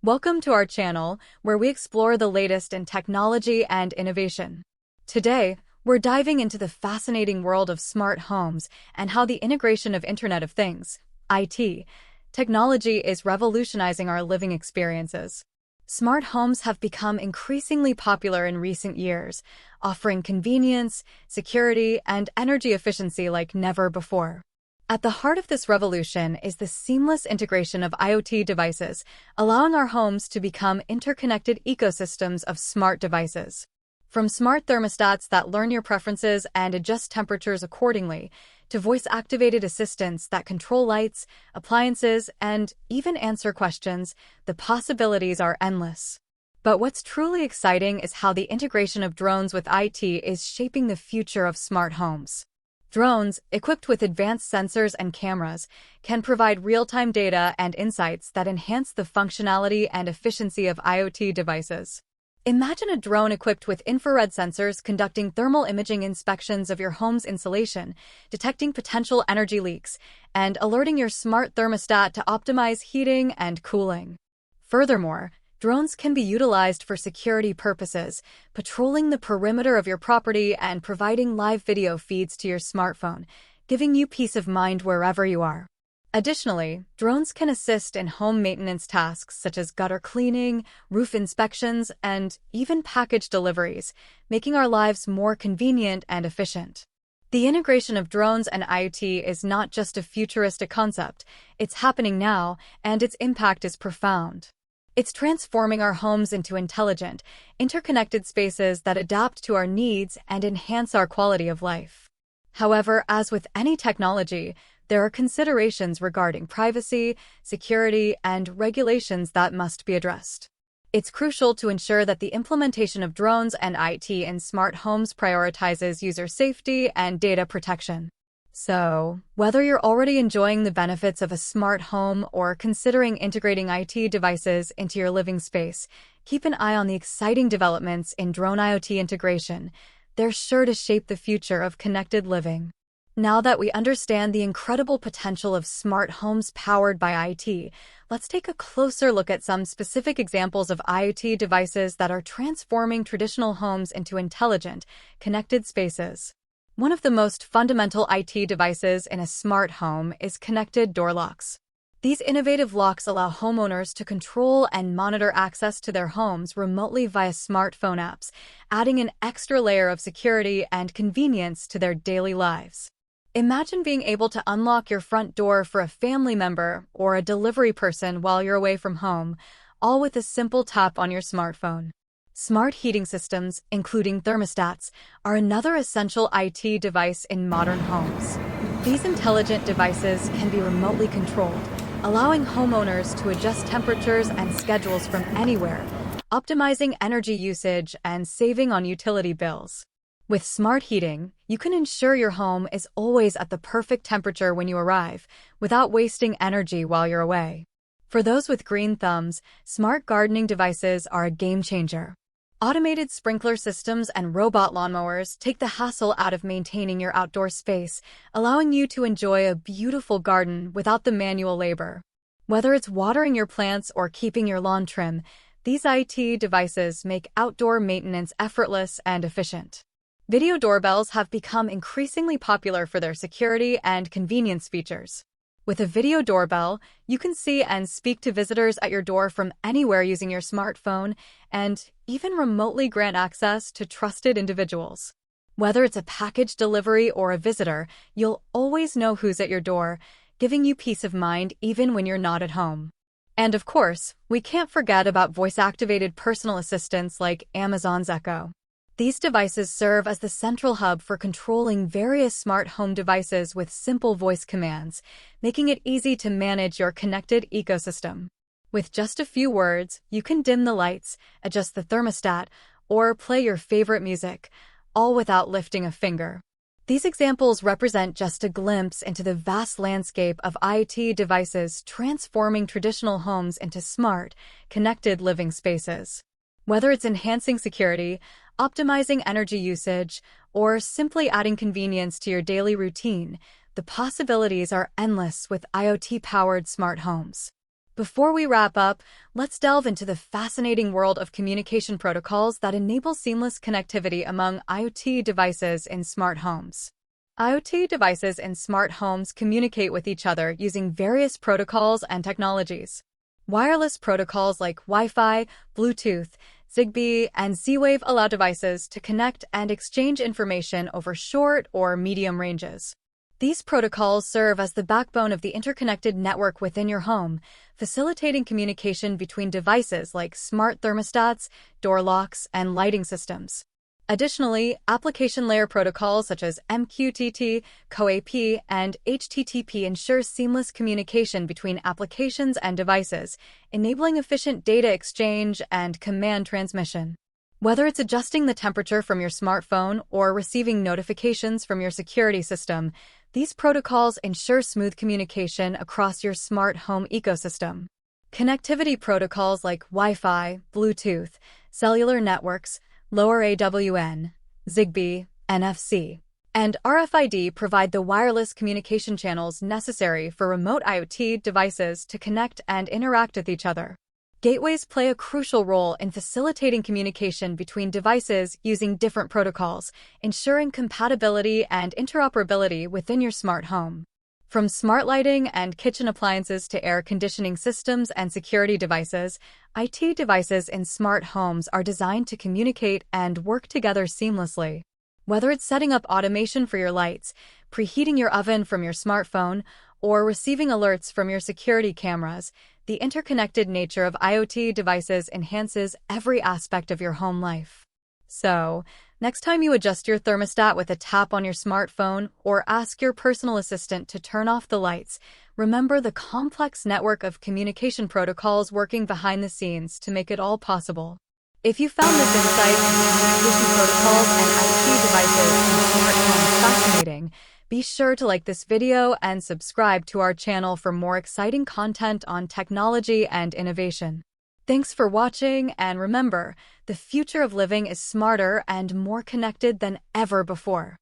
Welcome to our channel, where we explore the latest in technology and innovation. Today, we're diving into the fascinating world of smart homes and how the integration of Internet of Things, IT, technology is revolutionizing our living experiences. Smart homes have become increasingly popular in recent years, offering convenience, security, and energy efficiency like never before. At the heart of this revolution is the seamless integration of IoT devices, allowing our homes to become interconnected ecosystems of smart devices. From smart thermostats that learn your preferences and adjust temperatures accordingly, to voice-activated assistants that control lights, appliances, and even answer questions, the possibilities are endless. But what's truly exciting is how the integration of drones with IT is shaping the future of smart homes. Drones, equipped with advanced sensors and cameras, can provide real-time data and insights that enhance the functionality and efficiency of IoT devices. Imagine a drone equipped with infrared sensors conducting thermal imaging inspections of your home's insulation, detecting potential energy leaks, and alerting your smart thermostat to optimize heating and cooling. Furthermore, drones can be utilized for security purposes, patrolling the perimeter of your property and providing live video feeds to your smartphone, giving you peace of mind wherever you are. Additionally, drones can assist in home maintenance tasks such as gutter cleaning, roof inspections, and even package deliveries, making our lives more convenient and efficient. The integration of drones and IoT is not just a futuristic concept, it's happening now, and its impact is profound. It's transforming our homes into intelligent, interconnected spaces that adapt to our needs and enhance our quality of life. However, as with any technology, there are considerations regarding privacy, security, and regulations that must be addressed. It's crucial to ensure that the implementation of drones and IT in smart homes prioritizes user safety and data protection. So, whether you're already enjoying the benefits of a smart home or considering integrating IT devices into your living space, keep an eye on the exciting developments in drone IoT integration. They're sure to shape the future of connected living. Now that we understand the incredible potential of smart homes powered by IT, let's take a closer look at some specific examples of IoT devices that are transforming traditional homes into intelligent, connected spaces. One of the most fundamental IT devices in a smart home is connected door locks. These innovative locks allow homeowners to control and monitor access to their homes remotely via smartphone apps, adding an extra layer of security and convenience to their daily lives. Imagine being able to unlock your front door for a family member or a delivery person while you're away from home, all with a simple tap on your smartphone. Smart heating systems, including thermostats, are another essential IT device in modern homes. These intelligent devices can be remotely controlled, allowing homeowners to adjust temperatures and schedules from anywhere, optimizing energy usage and saving on utility bills. With smart heating, you can ensure your home is always at the perfect temperature when you arrive, without wasting energy while you're away. For those with green thumbs, smart gardening devices are a game changer. Automated sprinkler systems and robot lawnmowers take the hassle out of maintaining your outdoor space, allowing you to enjoy a beautiful garden without the manual labor. Whether it's watering your plants or keeping your lawn trim, these IT devices make outdoor maintenance effortless and efficient. Video doorbells have become increasingly popular for their security and convenience features. With a video doorbell, you can see and speak to visitors at your door from anywhere using your smartphone and even remotely grant access to trusted individuals. Whether it's a package delivery or a visitor, you'll always know who's at your door, giving you peace of mind even when you're not at home. And of course, we can't forget about voice-activated personal assistants like Amazon's Echo. These devices serve as the central hub for controlling various smart home devices with simple voice commands, making it easy to manage your connected ecosystem. With just a few words, you can dim the lights, adjust the thermostat, or play your favorite music, all without lifting a finger. These examples represent just a glimpse into the vast landscape of IoT devices transforming traditional homes into smart, connected living spaces. Whether it's enhancing security, optimizing energy usage, or simply adding convenience to your daily routine, the possibilities are endless with IoT-powered smart homes. Before we wrap up, let's delve into the fascinating world of communication protocols that enable seamless connectivity among IoT devices in smart homes. IoT devices in smart homes communicate with each other using various protocols and technologies. Wireless protocols like Wi-Fi, Bluetooth, Zigbee, and Z-Wave allow devices to connect and exchange information over short or medium ranges. These protocols serve as the backbone of the interconnected network within your home, facilitating communication between devices like smart thermostats, door locks, and lighting systems. Additionally, application layer protocols such as MQTT, CoAP, and HTTP ensure seamless communication between applications and devices, enabling efficient data exchange and command transmission. Whether it's adjusting the temperature from your smartphone or receiving notifications from your security system, these protocols ensure smooth communication across your smart home ecosystem. Connectivity protocols like Wi-Fi, Bluetooth, cellular networks, Lower AWN, Zigbee, NFC, and RFID provide the wireless communication channels necessary for remote IoT devices to connect and interact with each other. Gateways play a crucial role in facilitating communication between devices using different protocols, ensuring compatibility and interoperability within your smart home. From smart lighting and kitchen appliances to air conditioning systems and security devices, IT devices in smart homes are designed to communicate and work together seamlessly. Whether it's setting up automation for your lights, preheating your oven from your smartphone, or receiving alerts from your security cameras, the interconnected nature of IoT devices enhances every aspect of your home life. So, next time you adjust your thermostat with a tap on your smartphone or ask your personal assistant to turn off the lights, remember the complex network of communication protocols working behind the scenes to make it all possible. If you found this insight into communication protocols and IoT devices in smart homes fascinating, be sure to like this video and subscribe to our channel for more exciting content on technology and innovation. Thanks for watching, and remember, the future of living is smarter and more connected than ever before.